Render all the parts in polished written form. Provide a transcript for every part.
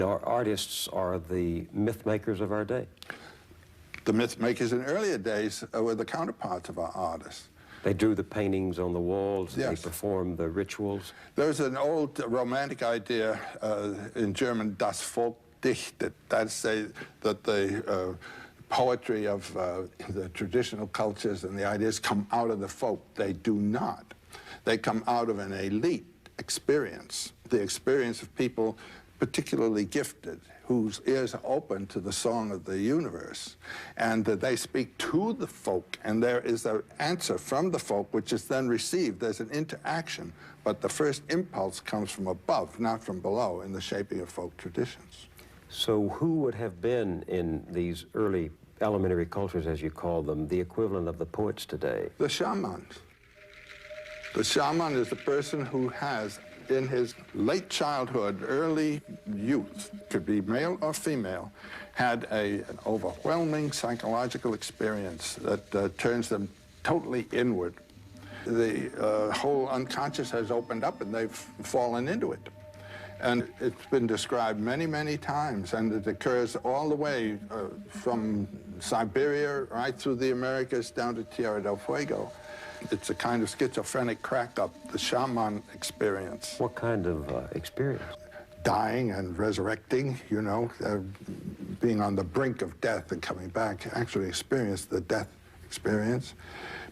Our artists are the myth makers of our day. The myth makers in earlier days were the counterparts of our artists. They drew the paintings on the walls, yes. They performed the rituals. There's an old romantic idea in German, das Volkdicht, that say that the poetry of the traditional cultures and the ideas come out of the folk. They do not. They come out of an elite experience, the experience of people particularly gifted, whose ears are open to the song of the universe, and that they speak to the folk, and there is an answer from the folk which is then received. There's an interaction, but the first impulse comes from above, not from below, in the shaping of folk traditions. So who would have been in these early elementary cultures, as you call them, the equivalent of the poets today? The shamans. The shaman is the person who has, in his late childhood, early youth, could be male or female, had an overwhelming psychological experience that turns them totally inward. The whole unconscious has opened up and they've fallen into it. And it's been described many, many times, and it occurs all the way from Siberia right through the Americas down to Tierra del Fuego. It's a kind of schizophrenic crack-up, the shaman experience. What kind of experience? Dying and resurrecting, you know, being on the brink of death and coming back, actually experience the death experience.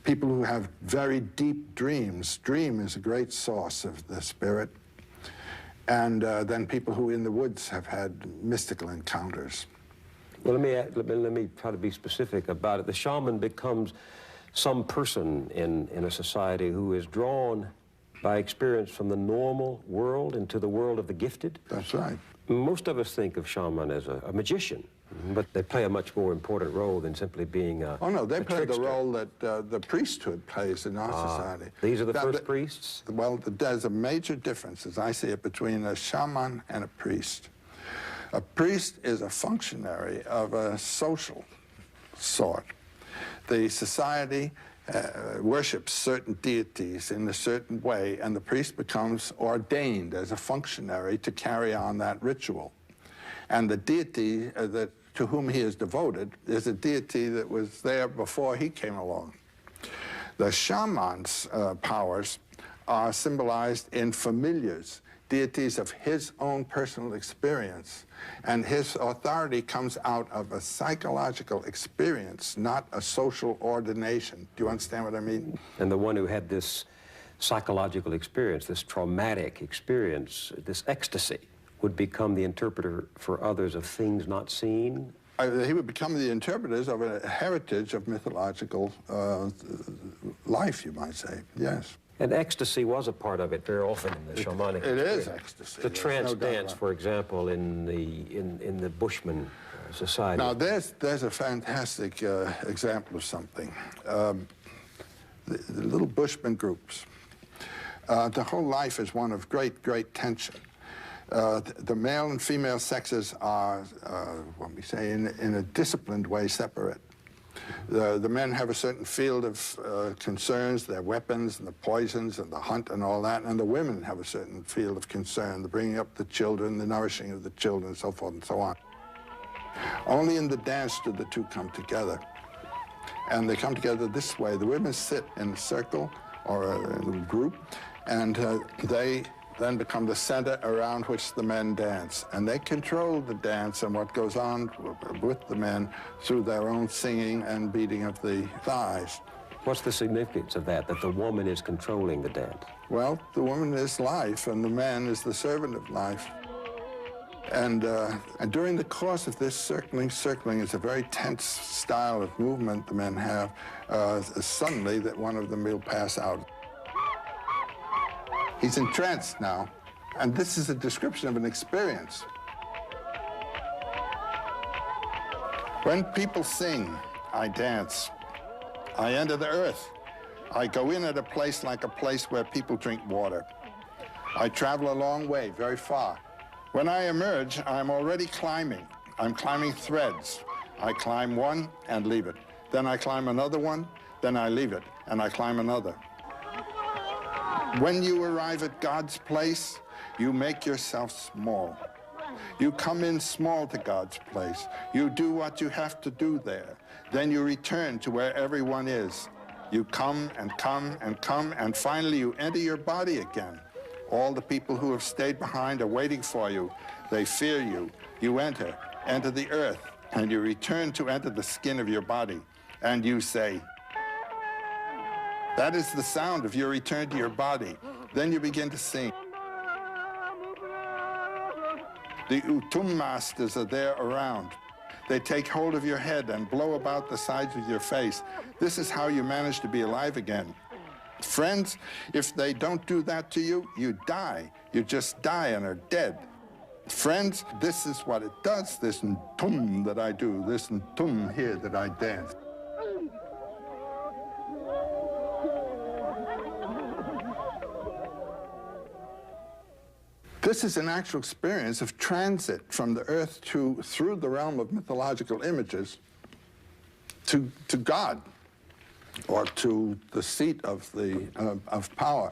People who have very deep dreams. Dream is a great source of the spirit. And then people who in the woods have had mystical encounters. Well, let me try to be specific about it. The shaman becomes some person in a society who is drawn by experience from the normal world into the world of the gifted. That's right. Most of us think of shaman as a magician, but they play a much more important role than simply being a Oh, no, they play trickster. the role that the priesthood plays in our society. These are the first priests? Well, there's a major difference, as I see it, between a shaman and a priest. A priest is a functionary of a social sort. The society worships certain deities in a certain way, and the priest becomes ordained as a functionary to carry on that ritual. And the deity to whom he is devoted is a deity that was there before he came along. The shaman's powers are symbolized in familiars, deities of his own personal experience. And his authority comes out of a psychological experience, not a social ordination. Do you understand what I mean? And the one who had this psychological experience, this traumatic experience, this ecstasy, would become the interpreter for others of things not seen? He would become the interpreters of a heritage of mythological life, you might say, yes. And ecstasy was a part of it very often in the shamanic experience. It is ecstasy. The trance dance, for example, in the Bushman society. Now, there's a fantastic example of something. The little Bushman groups. The whole life is one of great, great tension. The male and female sexes are, what we say, in a disciplined way, separate. The men have a certain field of concerns, their weapons and the poisons and the hunt and all that, and the women have a certain field of concern, the bringing up the children, the nourishing of the children, and so forth and so on. Only in the dance do the two come together. And they come together this way. The women sit in a circle or a little group, and they then become the center around which the men dance. And they control the dance and what goes on with the men through their own singing and beating of the thighs. What's the significance of that the woman is controlling the dance? Well, the woman is life, and the man is the servant of life. And during the course of this circling, it's a very tense style of movement the men have. Suddenly, that one of them will pass out. He's entranced now, and this is a description of an experience. When people sing, I dance. I enter the earth. I go in at a place like a place where people drink water. I travel a long way, very far. When I emerge, I'm already climbing. I'm climbing threads. I climb one and leave it. Then I climb another one, then I leave it, and I climb another. When you arrive at God's place, you make yourself small. You come in small to God's place. You do what you have to do there. Then you return to where everyone is. You come and come and come, and finally you enter your body again. All the people who have stayed behind are waiting for you. They fear you. You enter the earth, and you return to enter the skin of your body. And you say, that is the sound of your return to your body. Then you begin to sing. The Utum masters are there around. They take hold of your head and blow about the sides of your face. This is how you manage to be alive again. Friends, if they don't do that to you, you die. You just die and are dead. Friends, this is what it does, this Ntum that I do, this Ntum here that I dance. This is an actual experience of transit from the earth through the realm of mythological images to God, or to the seat of power.